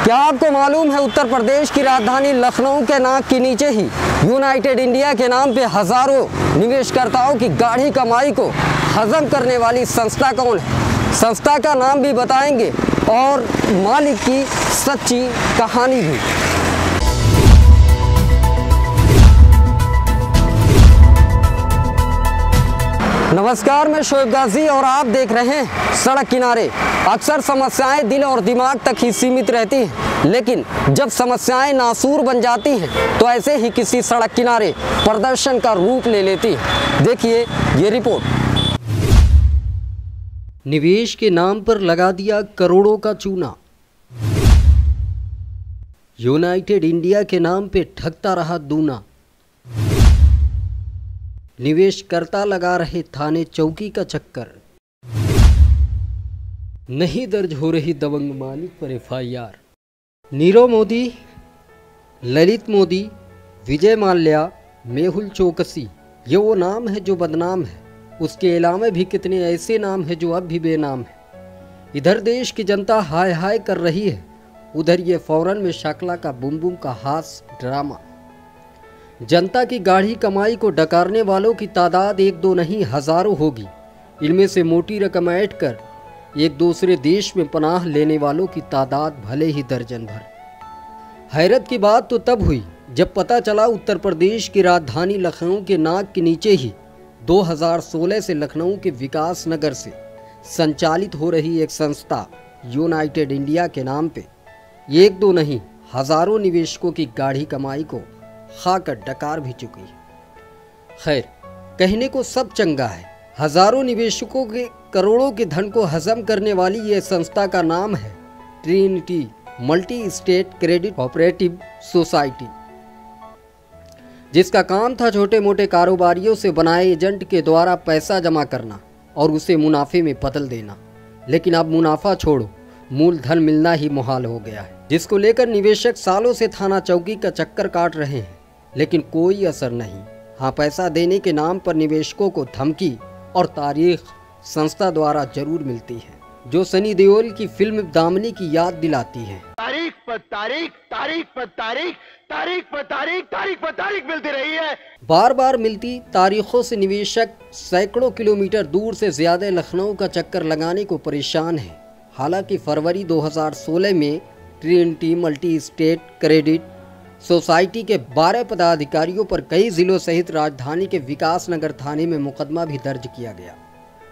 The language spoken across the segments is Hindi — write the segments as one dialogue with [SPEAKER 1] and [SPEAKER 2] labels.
[SPEAKER 1] क्या आपको मालूम है उत्तर प्रदेश की राजधानी लखनऊ के नाक के नीचे ही यूनाइटेड इंडिया के नाम पे हजारों निवेशकर्ताओं की गाढ़ी कमाई को हजम करने वाली संस्था कौन है? संस्था का नाम भी बताएंगे और मालिक की सच्ची कहानी भी। नमस्कार, मैं शोएब गाजी और आप देख रहे हैं सड़क किनारे। अक्सर समस्याएं दिल और दिमाग तक ही सीमित रहती हैं, लेकिन जब समस्याएं नासूर बन जाती हैं तो ऐसे ही किसी सड़क किनारे प्रदर्शन का रूप ले लेती है। देखिए ये रिपोर्ट। निवेश के नाम पर लगा दिया करोड़ों का चूना। यूनाइटेड इंडिया के नाम पे ठगता रहा दूना। निवेशकर्ता लगा रहे थाने चौकी का चक्कर। नहीं दर्ज हो रही दबंग मालिक पर FIR। नीरव मोदी, ललित मोदी, विजय माल्या, मेहुल चोकसी, ये वो नाम है जो बदनाम है। उसके अलावा भी कितने ऐसे नाम हैं जो अब भी बेनाम है। इधर देश की जनता हाय हाय कर रही है, उधर ये फौरन में शकला का बुम बुम का हास्य ड्रामा। जनता की गाढ़ी कमाई को डकारने वालों की तादाद एक दो नहीं हजारों होगी। इनमें से मोटी रकम ऐंठ कर एक दूसरे देश में पनाह लेने वालों की तादाद भले ही दर्जन भर। हैरत की बात तो तब हुई जब पता चला उत्तर प्रदेश की राजधानी लखनऊ के नाक के नीचे ही 2016 से लखनऊ के विकास नगर से संचालित हो रही एक संस्था यूनाइटेड इंडिया के नाम पे एक दो नहीं हजारों निवेशकों की गाढ़ी कमाई को खाकर डकार भी चुकी है। खैर, कहने को सब चंगा है। हजारों निवेशकों के करोड़ों के धन को हजम करने वाली यह संस्था का नाम है Trinity multi state credit cooperative society, जिसका काम था छोटे मोटे कारोबारियों से बनाए एजेंट के द्वारा पैसा जमा करना और उसे मुनाफे में बदल देना। लेकिन अब मुनाफा छोड़ो, मूलधन मिलना ही मुहाल हो गया है, जिसको लेकर निवेशक सालों से थाना चौकी का चक्कर काट रहे हैं, लेकिन कोई असर नहीं। हाँ, पैसा देने के नाम पर निवेशकों को धमकी और तारीख संस्था द्वारा जरूर मिलती है, जो सनी देओल की फिल्म दामनी की याद दिलाती है।
[SPEAKER 2] तारीख पर तारीख, तारीख पर तारीख, तारीख पर तारीख, तारीख पर तारीख मिलती रही है।
[SPEAKER 1] बार बार मिलती तारीखों से निवेशक सैकड़ों किलोमीटर दूर से ज्यादा लखनऊ का चक्कर लगाने को परेशान है। हालांकि फरवरी 2016 में Trinity multi state credit society के 12 पदाधिकारियों पर कई जिलों सहित राजधानी के विकास नगर थाने में मुकदमा भी दर्ज किया गया।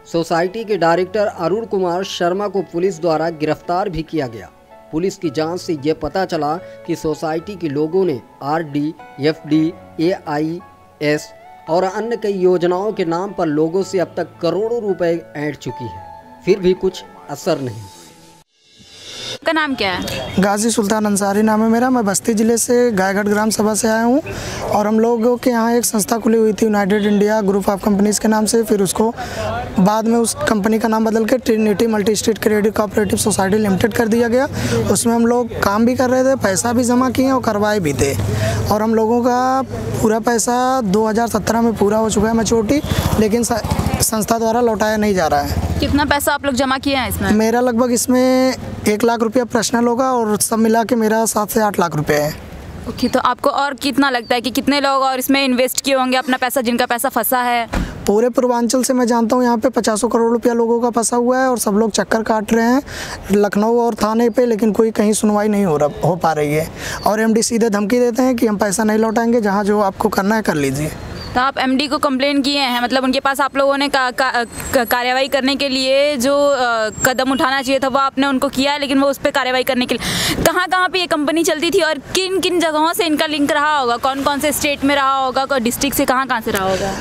[SPEAKER 1] सोसाइटी के डायरेक्टर अरुण कुमार शर्मा को पुलिस द्वारा गिरफ्तार भी किया गया। पुलिस की जांच से यह पता चला कि सोसाइटी के लोगों ने RD, FD, AIS और अन्य कई योजनाओं के नाम पर लोगों से अब तक करोड़ों रुपए ऐंठ चुकी है, फिर भी कुछ असर नहीं।
[SPEAKER 3] का नाम क्या है?
[SPEAKER 4] गाजी सुल्तान अंसारी नाम है मेरा। मैं बस्ती ज़िले से गायघाट ग्राम सभा से आया हूँ और हम लोगों के यहाँ एक संस्था खुली हुई थी United India group of companies के नाम से। फिर उसको बाद में उस कंपनी का नाम बदल के Trinity multi state credit cooperative society limited कर दिया गया। उसमें हम लोग काम भी कर रहे थे, पैसा भी जमा किए और करवाए भी थे, और हम लोगों का पूरा पैसा 2017 में पूरा हो चुका है मैच्योरिटी, लेकिन संस्था द्वारा लौटाया नहीं जा रहा है।
[SPEAKER 3] कितना पैसा आप लोग जमा किए हैं इसमें?
[SPEAKER 4] मेरा लगभग इसमें 1 लाख रुपया पर्सनल होगा और सब मिला के मेरा 7 से 8 लाख रुपए है।
[SPEAKER 3] ओके, तो आपको और कितना लगता है कि कितने लोग और इसमें इन्वेस्ट किए होंगे अपना पैसा, जिनका पैसा फंसा है?
[SPEAKER 4] पूरे पूर्वांचल से मैं जानता हूँ यहाँ पे 50 करोड़ रुपया लोगों का फंसा हुआ है और सब लोग चक्कर काट रहे हैं लखनऊ और थाने पे, लेकिन कोई कहीं सुनवाई नहीं हो पा रही है। और MD सीधे धमकी देते हैं कि हम पैसा नहीं लौटाएंगे, जहाँ जो आपको करना है कर लीजिए।
[SPEAKER 3] तो आप MD को कंप्लेन किए हैं, मतलब उनके पास आप लोगों ने कार्रवाई करने के लिए जो कदम उठाना चाहिए था वो आपने उनको किया है, लेकिन वो उस पर कार्रवाई करने के लिए कहाँ कहाँ पे ये कंपनी चलती थी और किन किन जगहों से इनका लिंक रहा होगा? कौन कौन से स्टेट में रहा होगा, कोई डिस्ट्रिक्ट से कहाँ कहाँ से रहा होगा?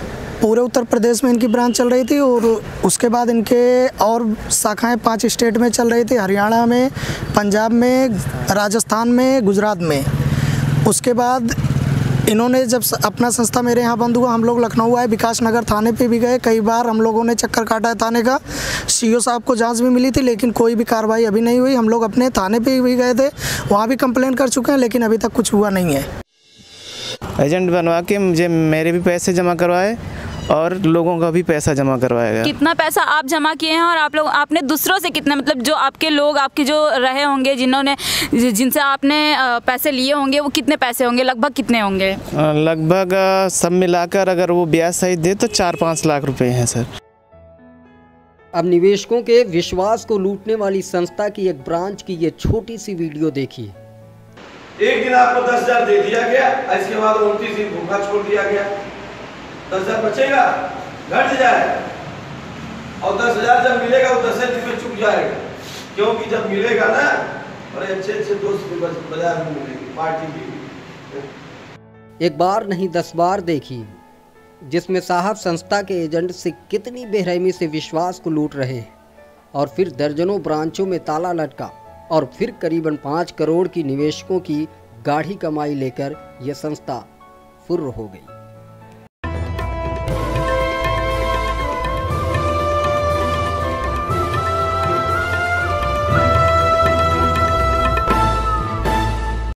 [SPEAKER 4] पूरे उत्तर प्रदेश में इनकी ब्रांच चल रही थी और उसके बाद इनके और शाखाएं 5 स्टेट में चल रही थी, हरियाणा में, पंजाब में, राजस्थान में, गुजरात में। उसके बाद इन्होंने जब अपना संस्था मेरे यहाँ बंद हुआ, हम लोग लखनऊ आए, विकास नगर थाने पे भी गए, कई बार हम लोगों ने चक्कर काटा है थाने का। CO साहब को जांच भी मिली थी, लेकिन कोई भी कार्रवाई अभी नहीं हुई। हम लोग अपने थाने पे भी गए थे, वहाँ भी कंप्लेन कर चुके हैं, लेकिन अभी तक कुछ हुआ नहीं है।
[SPEAKER 5] एजेंट बनवा के मुझे मेरे भी पैसे जमा करवाए और लोगों का भी पैसा जमा करवाया गया।
[SPEAKER 3] कितना पैसा आप जमा किए हैं और आप लोग आपने दूसरों से कितना, मतलब जो आपके लोग आपके जो रहे होंगे जिनसे आपने पैसे लिए होंगे वो कितने पैसे होंगे, लगभग कितने होंगे?
[SPEAKER 5] लगभग सब मिलाकर अगर वो ब्याज सहित दे तो 4-5 लाख रुपए हैं सर।
[SPEAKER 1] अब निवेशकों के विश्वास को लूटने वाली संस्था की एक ब्रांच की ये छोटी सी वीडियो देखिए।
[SPEAKER 6] एक दिन आपको 10,000 दे दिया गया, इसके बाद 29 दिन भूखा छोड़ दिया गया। 10,000 बचेगा, घट जाए, और 10,000 जब मिलेगा वो 10 दिन में चुक जाएगा, क्योंकि जब मिलेगा ना बड़े अच्छे दोस्त भी बाजार में मिलेंगे, पार्टी भी।
[SPEAKER 1] एक बार नहीं 10 बार देखिए जिसमें साहब संस्था के एजेंट से कितनी बेरहमी से विश्वास को लूट रहे हैं, और फिर दर्जनों ब्रांचों में ताला लटका, और फिर करीबन 5 करोड़ की निवेशकों की गाढ़ी कमाई लेकर यह संस्था फुर्र हो गई।